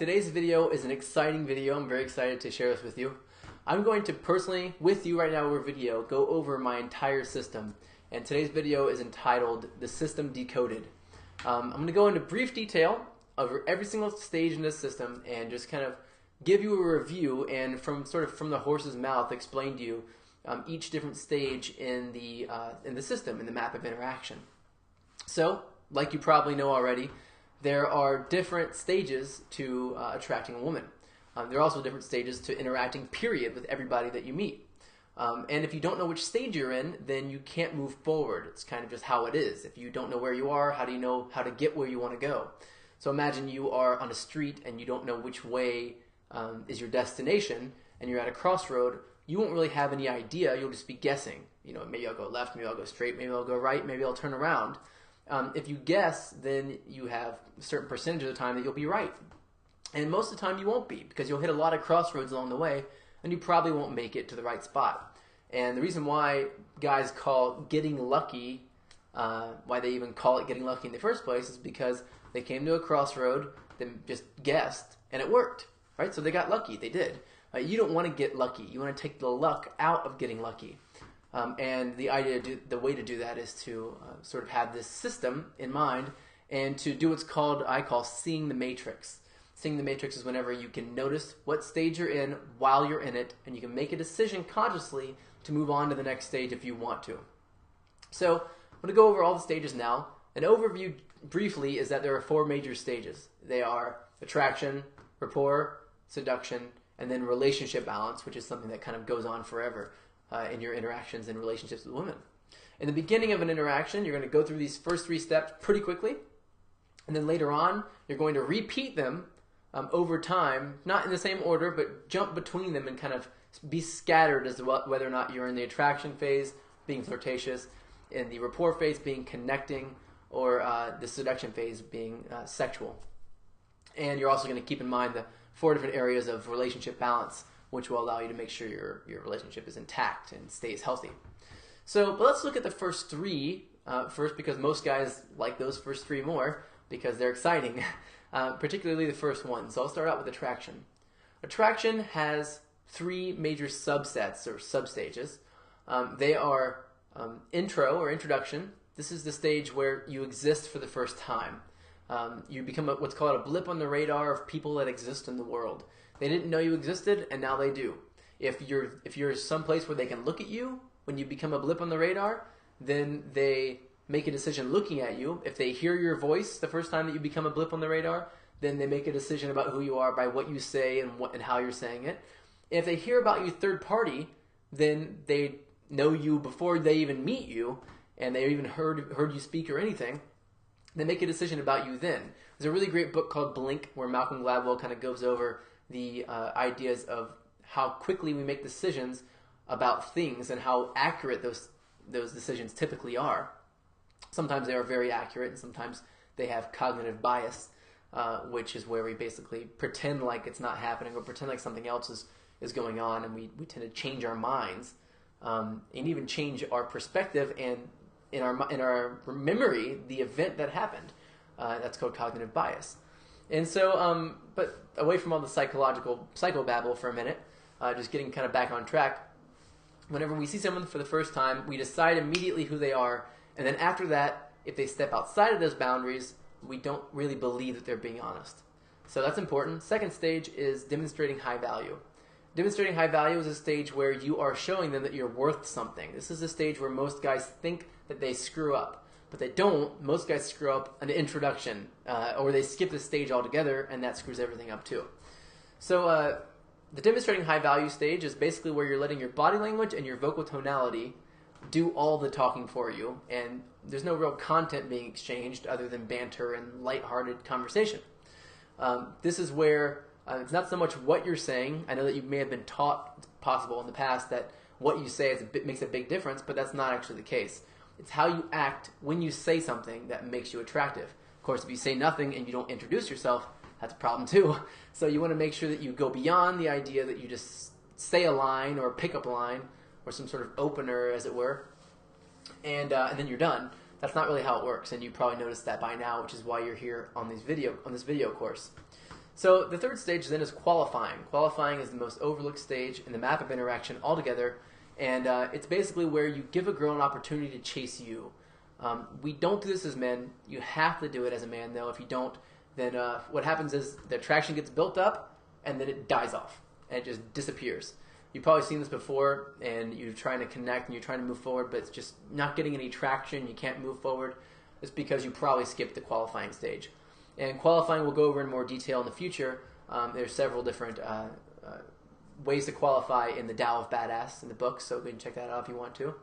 Today's video is an exciting video. I'm very excited to share this with you. I'm going to personally, with you right now over video, go over my entire system. And today's video is entitled The System Decoded. I'm going to go into brief detail over every single stage in this system and just kind of give you a review and from the horse's mouth explain to you each different stage in the system, in the map of interaction. So, like you probably know already, there are different stages to attracting a woman. There are also different stages to interacting, period, with everybody that you meet. And if you don't know which stage you're in, then you can't move forward. It's kind of just how it is. If you don't know where you are, how do you know how to get where you want to go? So imagine you are on a street and you don't know which way is your destination, and you're at a crossroad. You won't really have any idea. You'll just be guessing. You know, maybe I'll go left, maybe I'll go straight, maybe I'll go right, maybe I'll turn around. If you guess, then you have a certain percentage of the time that you'll be right. And most of the time you won't be, because you'll hit a lot of crossroads along the way, and you probably won't make it to the right spot. And the reason why guys call getting lucky, why they even call it getting lucky in the first place, is because they came to a crossroad, then just guessed, and it worked. Right? So they got lucky. They did. You don't want to get lucky. You want to take the luck out of getting lucky. And the way to do that is to sort of have this system in mind and to do what's called, I call, seeing the matrix. Seeing the matrix is whenever you can notice what stage you're in while you're in it, and you can make a decision consciously to move on to the next stage if you want to. So I'm going to go over all the stages now. An overview briefly is that there are 4 major stages. They are attraction, rapport, seduction, and then relationship balance, which is something that kind of goes on forever in your interactions and relationships with women. In the beginning of an interaction, you're going to go through these first 3 steps pretty quickly, and then later on, you're going to repeat them over time, not in the same order, but jump between them and kind of be scattered as to whether or not you're in the attraction phase, being flirtatious, in the rapport phase, being connecting, or the seduction phase, being sexual. And you're also going to keep in mind the 4 different areas of relationship balance, which will allow you to make sure your relationship is intact and stays healthy. So, but let's look at the first 3 first, because most guys like those first 3 more because they're exciting, particularly the first one. So I'll start out with attraction. Attraction has 3 major subsets or substages. They are intro or introduction. This is the stage where you exist for the first time. You become what's called a blip on the radar of people that exist in the world. They didn't know you existed, and now they do. If you're someplace where they can look at you when you become a blip on the radar, then they make a decision looking at you. If they hear your voice the first time that you become a blip on the radar, then they make a decision about who you are by what you say and how you're saying it. If they hear about you third party, then they know you before they even meet you, and they even heard you speak or anything. They make a decision about you then. There's a really great book called Blink where Malcolm Gladwell kind of goes over the ideas of how quickly we make decisions about things and how accurate those decisions typically are. Sometimes they are very accurate, and sometimes they have cognitive bias, which is where we basically pretend like it's not happening or pretend like something else is going on, and we tend to change our minds and even change our perspective and in our memory the event that happened. That's called cognitive bias. And so, but away from all the psychobabble for a minute, just getting kind of back on track. Whenever we see someone for the first time, we decide immediately who they are, and then after that, if they step outside of those boundaries, we don't really believe that they're being honest. So that's important. Second stage is demonstrating high value. Demonstrating high value is a stage where you are showing them that you're worth something. This is a stage where most guys think that they screw up, but they don't. Most guys screw up an introduction, or they skip this stage altogether, and that screws everything up too. So the demonstrating high value stage is basically where you're letting your body language and your vocal tonality do all the talking for you, and there's no real content being exchanged other than banter and lighthearted conversation. This is where it's not so much what you're saying. I know that you may have been taught, possible in the past, that what you say makes a big difference, but that's not actually the case. It's how you act when you say something that makes you attractive. Of course, if you say nothing and you don't introduce yourself, that's a problem too. So you want to make sure that you go beyond the idea that you just say a line or pick up a line or some sort of opener, as it were, and then you're done. That's not really how it works, and you probably noticed that by now, which is why you're here on this video course. So the third stage then is qualifying. Qualifying is the most overlooked stage in the map of interaction altogether, and it's basically where you give a girl an opportunity to chase you. We don't do this as men. You have to do it as a man, though. If you don't, then what happens is the attraction gets built up, and then it dies off, and it just disappears. You've probably seen this before, and you're trying to connect, and you're trying to move forward, but it's just not getting any traction. You can't move forward. It's because you probably skipped the qualifying stage. And qualifying we'll go over in more detail in the future. There's several different ways to qualify in the Tao of Badass in the book, so go ahead and check that out if you want to.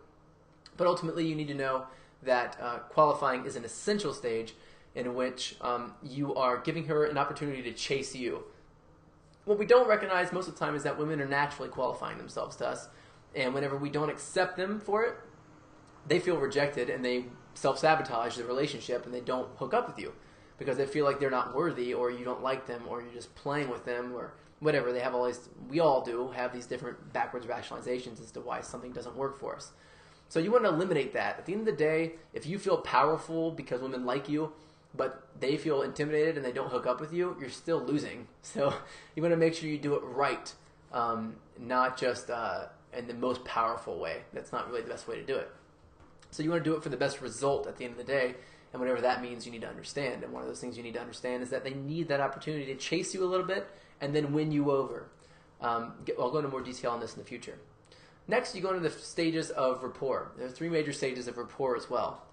But ultimately, you need to know that qualifying is an essential stage in which you are giving her an opportunity to chase you. What we don't recognize most of the time is that women are naturally qualifying themselves to us, and whenever we don't accept them for it, they feel rejected and they self-sabotage the relationship and they don't hook up with you because they feel like they're not worthy, or you don't like them, or you're just playing with them, or whatever. They have all these, we all do have these different backwards rationalizations as to why something doesn't work for us. So you want to eliminate that. At the end of the day, if you feel powerful because women like you, but they feel intimidated and they don't hook up with you, you're still losing. So you want to make sure you do it right, not just in the most powerful way. That's not really the best way to do it. So you want to do it for the best result at the end of the day, and whatever that means, you need to understand. And one of those things you need to understand is that they need that opportunity to chase you a little bit and then win you over. I'll go into more detail on this in the future. Next, you go into the stages of rapport. There are 3 major stages of rapport as well.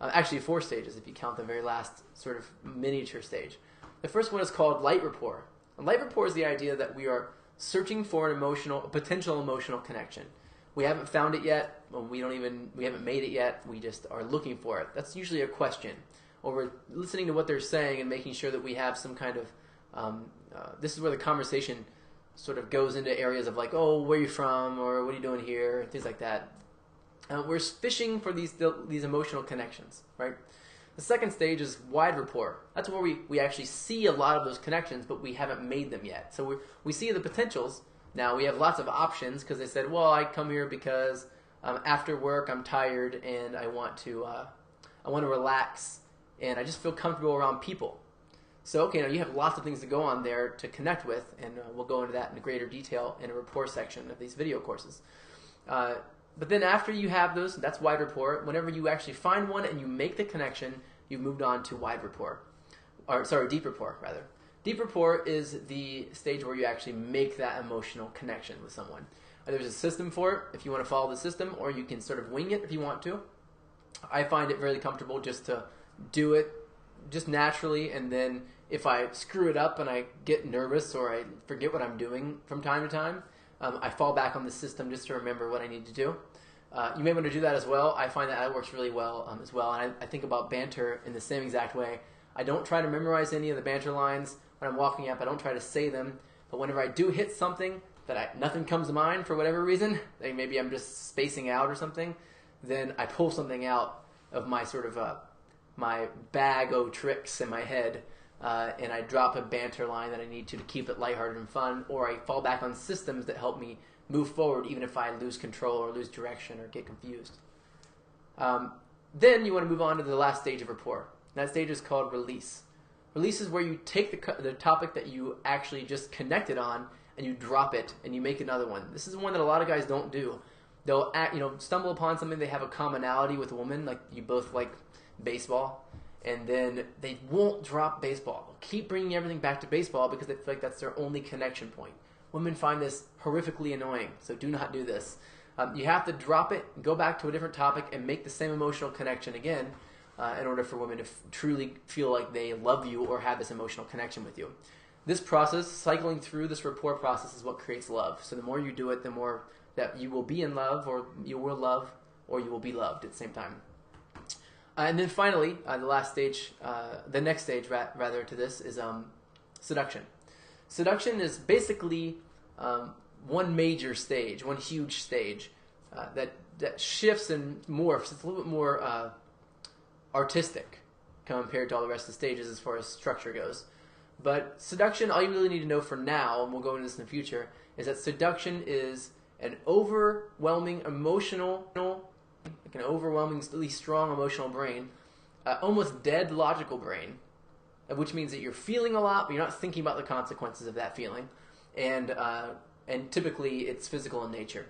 Actually, 4 stages if you count the very last sort of miniature stage. The first one is called light rapport. And light rapport is the idea that we are searching for a potential emotional connection. We haven't found it yet. We haven't made it yet. We just are looking for it. That's usually a question, or we're listening to what they're saying and making sure that we have some kind of. This is where the conversation sort of goes into areas of like, oh, where are you from, or what are you doing here, things like that. We're fishing for these emotional connections, right? The second stage is wide rapport. That's where we actually see a lot of those connections, but we haven't made them yet. So we see the potentials. Now we have lots of options because they said, well, I come here because after work I'm tired and I want to relax and I just feel comfortable around people. So okay, now you have lots of things to go on there to connect with, and we'll go into that in greater detail in a rapport section of these video courses. But then after you have those, that's wide rapport. Whenever you actually find one and you make the connection, you've moved on to wide rapport. Or sorry, deep rapport, rather. Deep rapport is the stage where you actually make that emotional connection with someone. There's a system for it if you want to follow the system, or you can sort of wing it if you want to. I find it really comfortable just to do it just naturally, and then if I screw it up and I get nervous or I forget what I'm doing from time to time, I fall back on the system just to remember what I need to do. You may want to do that as well. I find that works really well as well. And I think about banter in the same exact way. I don't try to memorize any of the banter lines when I'm walking up. I don't try to say them. But whenever I do hit something that nothing comes to mind for whatever reason, like maybe I'm just spacing out or something, then I pull something out of my sort of my bag of tricks in my head, and I drop a banter line that I need to keep it lighthearted and fun, or I fall back on systems that help me move forward even if I lose control or lose direction or get confused. Then you want to move on to the last stage of rapport. That stage is called release. Release is where you take the topic that you actually just connected on and you drop it and you make another one. This is one that a lot of guys don't do. They'll stumble upon something they have a commonality with a woman, like you both like baseball, and then they won't drop baseball. They'll keep bringing everything back to baseball because they feel like that's their only connection point. Women find this horrifically annoying, so do not do this. You have to drop it, go back to a different topic, and make the same emotional connection again in order for women to truly feel like they love you or have this emotional connection with you. This process, cycling through this rapport process, is what creates love. So the more you do it, the more that you will be in love, or you will love, or you will be loved at the same time. And then finally, the last stage, the next stage rather to this is seduction. Seduction is basically one major stage, one huge stage that shifts and morphs. It's a little bit more artistic compared to all the rest of the stages as far as structure goes. But seduction, all you really need to know for now, and we'll go into this in the future, is that seduction is an overwhelming emotional, like an overwhelmingly strong emotional brain, almost dead logical brain, which means that you're feeling a lot, but you're not thinking about the consequences of that feeling. And typically it's physical in nature.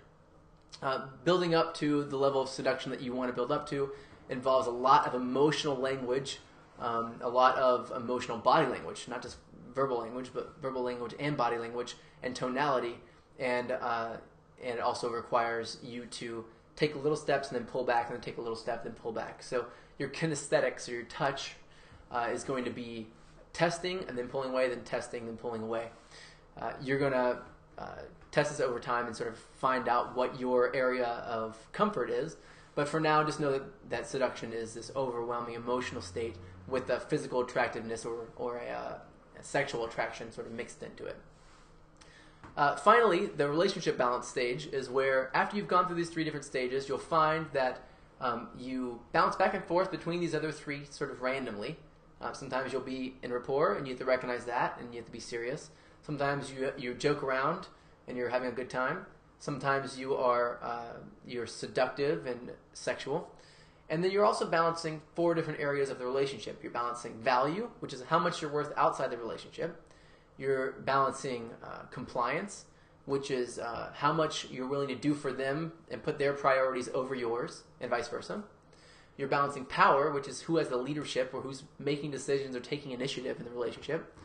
Building up to the level of seduction that you want to build up to involves a lot of emotional language, a lot of emotional body language, not just verbal language, but verbal language and body language and tonality. And it also requires you to take little steps and then pull back, and then take a little step and then pull back. So your kinesthetics, or your touch, is going to be testing and then pulling away, then testing, then pulling away. You're going to test this over time and sort of find out what your area of comfort is. But for now, just know that seduction is this overwhelming emotional state with a physical attractiveness or a sexual attraction sort of mixed into it. Finally, the relationship balance stage is where, after you've gone through these 3 different stages, you'll find that you bounce back and forth between these other 3 sort of randomly. Sometimes you'll be in rapport, and you have to recognize that, and you have to be serious. Sometimes you joke around, and you're having a good time. Sometimes you're seductive and sexual. And then you're also balancing 4 different areas of the relationship. You're balancing value, which is how much you're worth outside the relationship. You're balancing compliance, which is how much you're willing to do for them and put their priorities over yours, and vice versa. You're balancing power, which is who has the leadership or who's making decisions or taking initiative in the relationship.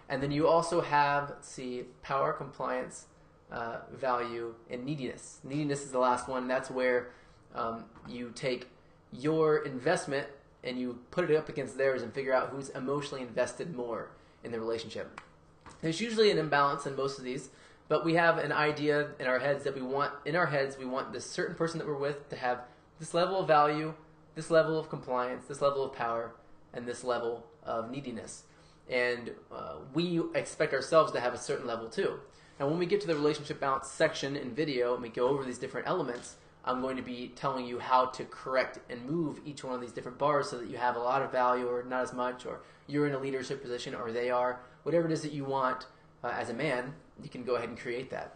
And then you also have, let's see, power, compliance, value, and neediness. Neediness is the last one. That's where you take your investment and you put it up against theirs and figure out who's emotionally invested more in the relationship. There's usually an imbalance in most of these, but we have an idea in our heads that we want this certain person that we're with to have this level of value, this level of compliance, this level of power, and this level of neediness. And we expect ourselves to have a certain level too. And when we get to the relationship balance section in video and we go over these different elements, I'm going to be telling you how to correct and move each one of these different bars so that you have a lot of value or not as much, or you're in a leadership position or they are. Whatever it is that you want as a man, you can go ahead and create that.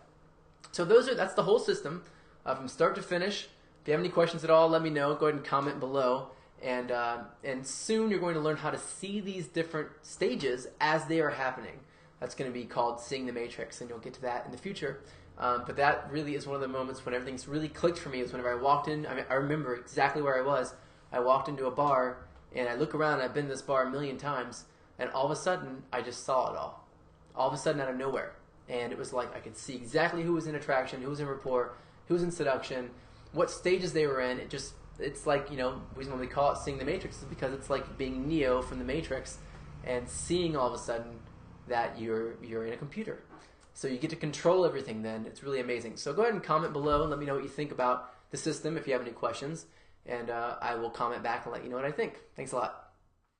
So that's the whole system from start to finish. If you have any questions at all, let me know. Go ahead and comment below. And soon you're going to learn how to see these different stages as they are happening. That's going to be called Seeing the Matrix, and you'll get to that in the future. But that really is one of the moments when everything's really clicked for me, is whenever I walked in. I remember exactly where I was. I walked into a bar, and I look around, and I've been to this bar a million times, and all of a sudden, I just saw it all. All of a sudden, out of nowhere. And it was like I could see exactly who was in attraction, who was in rapport, who was in seduction, what stages they were in. It's like, the reason why we call it Seeing the Matrix is because it's like being Neo from the Matrix and seeing all of a sudden that you're in a computer. So you get to control everything then. It's really amazing. So go ahead and comment below and let me know what you think about the system if you have any questions. And I will comment back and let you know what I think. Thanks a lot.